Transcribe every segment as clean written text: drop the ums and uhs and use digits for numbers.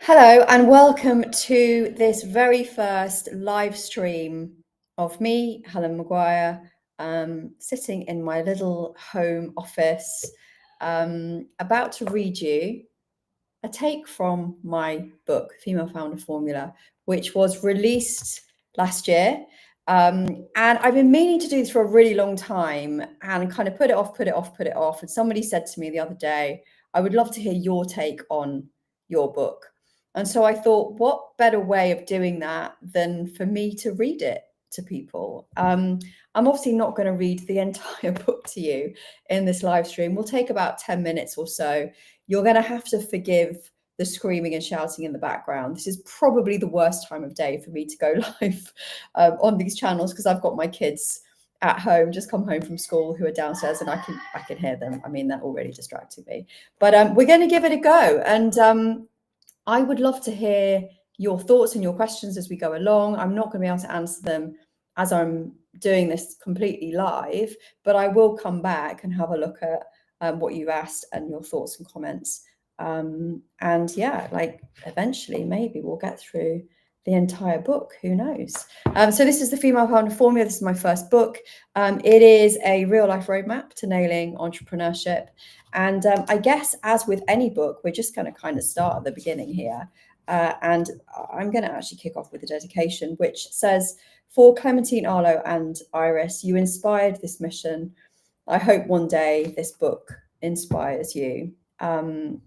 Hello and welcome to this very first live stream of me, Helen McGuire, sitting in my little home office, about to read you a take from my book, Female Founder Formula, which was released last year. And I've been meaning to do this for a really long time and kind of put it off. And somebody said to me the other day, I would love to hear your take on your book. And so I thought, what better way of doing that than for me to read it to people? I'm obviously not going to read the entire book to you in this live stream. We'll take about 10 minutes or so. You're going to have to forgive the screaming and shouting in the background. This is probably the worst time of day for me to go live on these channels because I've got my kids at home, just come home from school, who are downstairs, and I can hear them. I mean, they're already distracting me. But we're going to give it a go. And I would love to hear your thoughts and your questions as we go along. I'm not going to be able to answer them as I'm doing this completely live, but I will come back and have a look at what you've asked and your thoughts and comments. And yeah, like eventually maybe we'll get through the entire book, who knows. So this is the Female Founder Formula. This is my first book. It is a real life roadmap to nailing entrepreneurship. And I guess as with any book, we're just going to kind of start at the beginning here. And I'm going to actually kick off with a dedication, which says, for Clementine, Arlo and Iris, you inspired this mission. I hope one day this book inspires you. And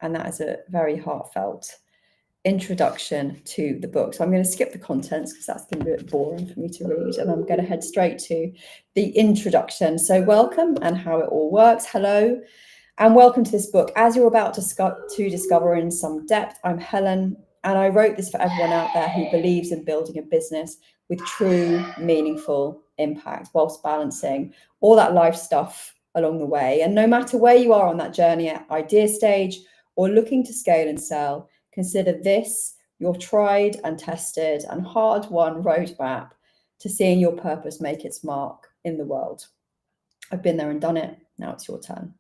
that is a very heartfelt introduction to the book. So I'm going to skip the contents because that's going to be a bit boring for me to read, and I'm going to head straight to the introduction. So welcome and how it all works. Hello and welcome to this book. As you're about to discover in some depth, I'm Helen, and I wrote this for everyone out there who believes in building a business with true, meaningful impact whilst balancing all that life stuff along the way. And no matter where you are on that journey at idea stage or looking to scale and sell, consider this your tried and tested and hard-won roadmap to seeing your purpose make its mark in the world. I've been there and done it. Now it's your turn.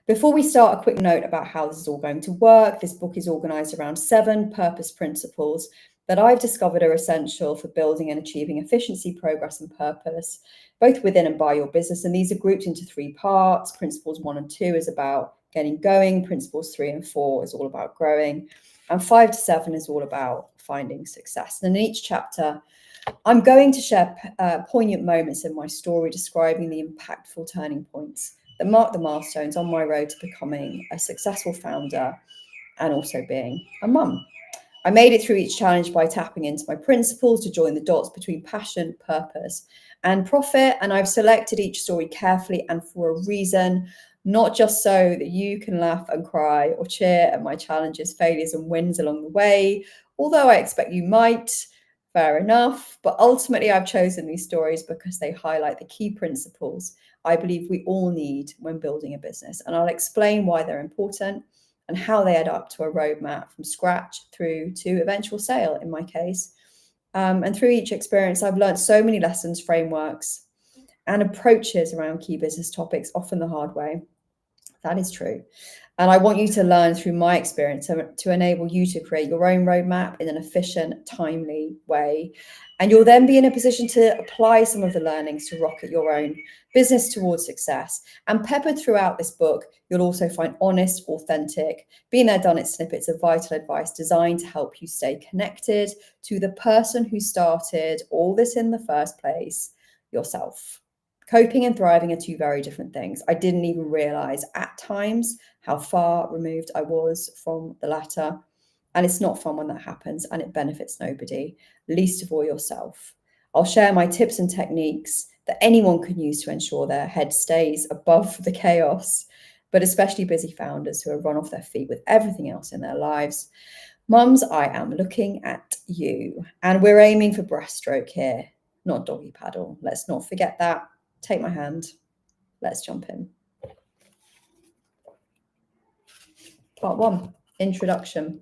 Before we start, a quick note about how this is all going to work. This book is organized around 7 purpose principles that I've discovered are essential for building and achieving efficiency, progress, and purpose, both within and by your business. And these are grouped into 3 parts. Principles 1 and 2 is about getting going. Principles 3 and 4 is all about growing. And 5 to 7 is all about finding success. And in each chapter, I'm going to share poignant moments in my story describing the impactful turning points that mark the milestones on my road to becoming a successful founder and also being a mum. I made it through each challenge by tapping into my principles to join the dots between passion, purpose, and profit. And I've selected each story carefully and for a reason, not just so that you can laugh and cry or cheer at my challenges, failures, and wins along the way, although I expect you might. Fair enough. But ultimately, I've chosen these stories because they highlight the key principles I believe we all need when building a business. And I'll explain why they're important and how they add up to a roadmap from scratch through to eventual sale, in my case. And through each experience, I've learned so many lessons, frameworks, and approaches around key business topics, often the hard way. That is true. And I want you to learn through my experience to enable you to create your own roadmap in an efficient, timely way. And you'll then be in a position to apply some of the learnings to rocket your own business towards success. And peppered throughout this book, you'll also find honest, authentic, been there, done it snippets of vital advice designed to help you stay connected to the person who started all this in the first place, yourself. Coping and thriving are 2 very different things. I didn't even realize at times how far removed I was from the latter. And it's not fun when that happens, and it benefits nobody, least of all yourself. I'll share my tips and techniques that anyone can use to ensure their head stays above the chaos, but especially busy founders who have run off their feet with everything else in their lives. Mums, I am looking at you. And we're aiming for breaststroke here, not doggy paddle. Let's not forget that. Take my hand. Let's jump in. Part 1, introduction.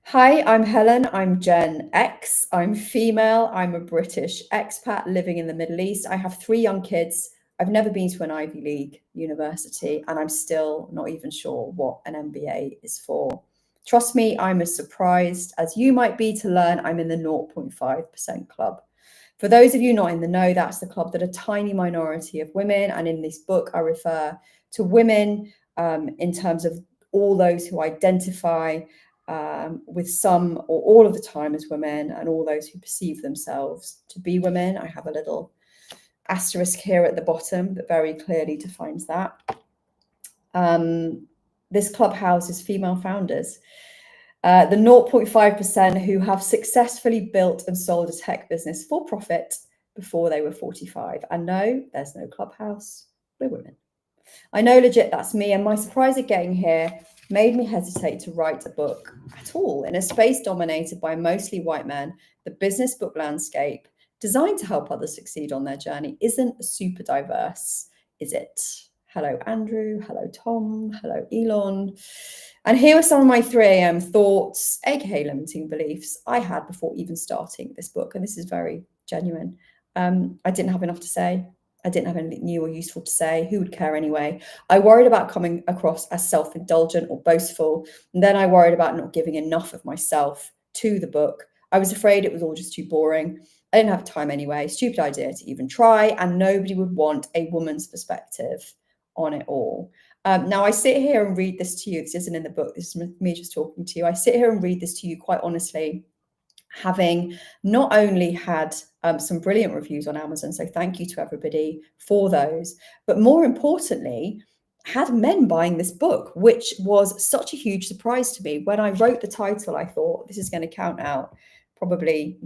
Hi, I'm Helen. I'm Gen X. I'm female. I'm a British expat living in the Middle East. I have 3 young kids. I've never been to an Ivy League university, and I'm still not even sure what an MBA is for. Trust me, I'm as surprised as you might be to learn I'm in the 0.5% club. For those of you not in the know, that's the club that a tiny minority of women, and in this book I refer to women in terms of all those who identify with some or all of the time as women, and all those who perceive themselves to be women. I have a little asterisk here at the bottom that very clearly defines that. This club houses female founders, the 0.5% who have successfully built and sold a tech business for profit before they were 45. And no, there's no clubhouse, we're women. I know legit that's me, and my surprise at getting here made me hesitate to write a book at all in a space dominated by mostly white men. The business book landscape, designed to help others succeed on their journey, isn't super diverse, is it? Hello, Andrew. Hello, Tom. Hello, Elon. And here are some of my 3 a.m. thoughts, aka limiting beliefs, I had before even starting this book. And this is very genuine. I didn't have enough to say. I didn't have anything new or useful to say. Who would care anyway? I worried about coming across as self-indulgent or boastful. And then I worried about not giving enough of myself to the book. I was afraid it was all just too boring. I didn't have time anyway. Stupid idea to even try. And nobody would want a woman's perspective on it all. Now, I sit here and read this to you. This isn't in the book. This is me just talking to you. I sit here and read this to you quite honestly, having not only had some brilliant reviews on Amazon, so thank you to everybody for those, but more importantly, had men buying this book, which was such a huge surprise to me. When I wrote the title, I thought this is going to count out probably,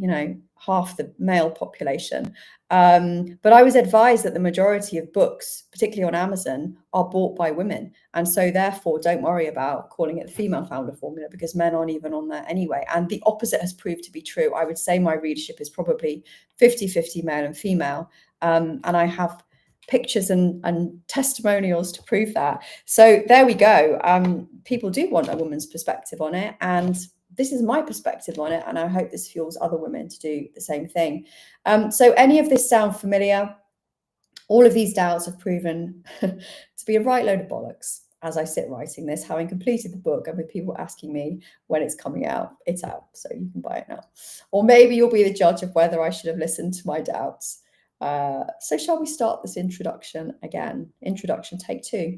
half the male population. But I was advised that the majority of books, particularly on Amazon, are bought by women. And so therefore, don't worry about calling it the female founder formula, because men aren't even on there anyway. And the opposite has proved to be true. I would say my readership is probably 50-50 male and female. And I have pictures and testimonials to prove that. So there we go. People do want a woman's perspective on it. And this is my perspective on it, and I hope this fuels other women to do the same thing. So any of this sound familiar? All of these doubts have proven to be a right load of bollocks as I sit writing this, having completed the book and with people asking me when it's coming out. It's out, so you can buy it now. Or maybe you'll be the judge of whether I should have listened to my doubts. So shall we start this introduction again? Introduction, take 2.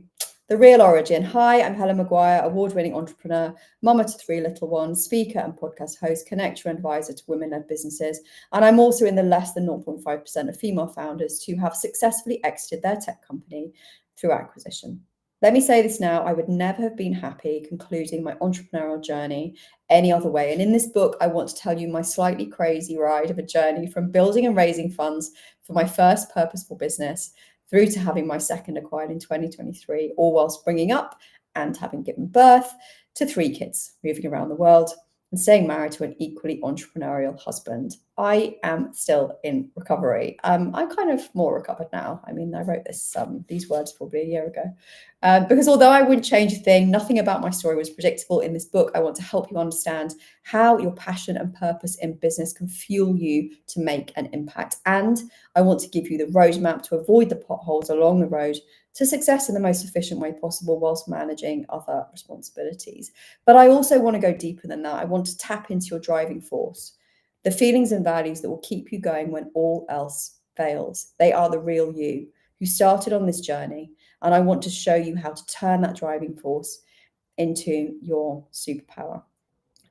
The real origin. Hi, I'm Helen McGuire, award-winning entrepreneur, mama to 3 little ones, speaker and podcast host, connector and advisor to women-led businesses. And I'm also in the less than 0.5% of female founders who have successfully exited their tech company through acquisition. Let me say this now, I would never have been happy concluding my entrepreneurial journey any other way. And in this book, I want to tell you my slightly crazy ride of a journey from building and raising funds for my first purposeful business through to having my second acquired in 2023, all whilst bringing up and having given birth to 3 kids, moving around the world and staying married to an equally entrepreneurial husband. I am still in recovery. I'm kind of more recovered now. I mean, I wrote these words probably a year ago. Because although I wouldn't change a thing, nothing about my story was predictable. In this book, I want to help you understand how your passion and purpose in business can fuel you to make an impact. And I want to give you the roadmap to avoid the potholes along the road to success in the most efficient way possible whilst managing other responsibilities. But I also want to go deeper than that. I want to tap into your driving force, the feelings and values that will keep you going when all else fails. They are the real you who started on this journey. And I want to show you how to turn that driving force into your superpower.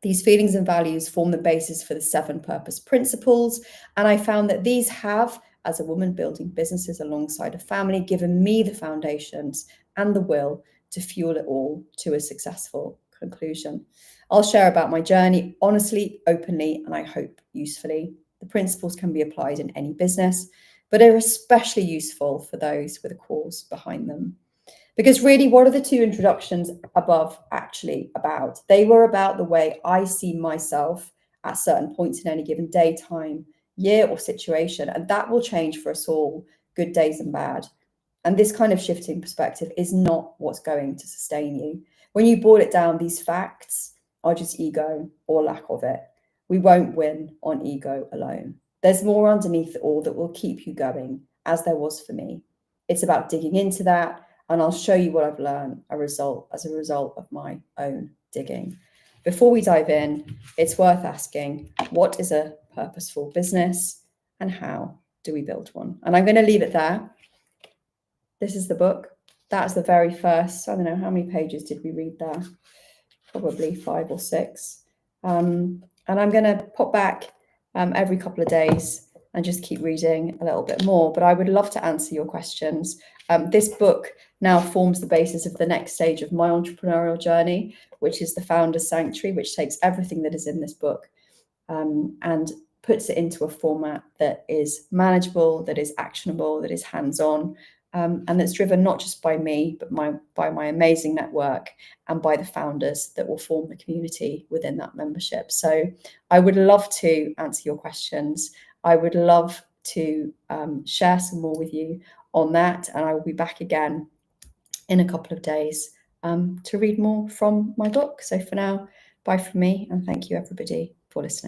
These feelings and values form the basis for the 7 purpose principles. And I found that these have, as a woman building businesses alongside a family, given me the foundations and the will to fuel it all to a successful conclusion. I'll share about my journey honestly, openly, and I hope usefully. The principles can be applied in any business, but are especially useful for those with a cause behind them. Because really, what are the 2 introductions above actually about? They were about the way I see myself at certain points in any given day, time, year, or situation. And that will change for us all, good days and bad. And this kind of shifting perspective is not what's going to sustain you. When you boil it down, these facts are just ego or lack of it. We won't win on ego alone. There's more underneath it all that will keep you going, as there was for me. It's about digging into that, and I'll show you what I've learned as a result of my own digging. before we dive in, it's worth asking, what is a purposeful business and how do we build one? And I'm going to leave it there. This is the book. That's the very first, I don't know, how many pages did we read there? Probably 5 or 6. And I'm going to pop back every couple of days and just keep reading a little bit more. But I would love to answer your questions. This book now forms the basis of the next stage of my entrepreneurial journey, which is the Founder's Sanctuary, which takes everything that is in this book and puts it into a format that is manageable, that is actionable, that is hands-on, and that's driven not just by me, but by my amazing network and by the founders that will form the community within that membership. So I would love to answer your questions. I would love to share some more with you on that. And I will be back again in a couple of days to read more from my book. So for now, bye from me, and thank you everybody for listening.